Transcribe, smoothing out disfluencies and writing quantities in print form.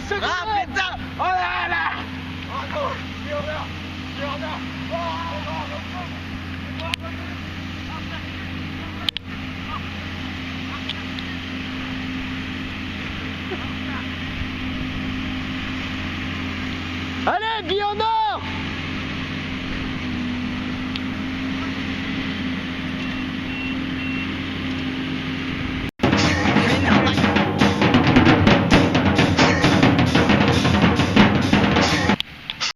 secondes. Ah putain. Oh là là. Oh non, j'ai horreur. J'ai horreur. Oh Allez, bille en or!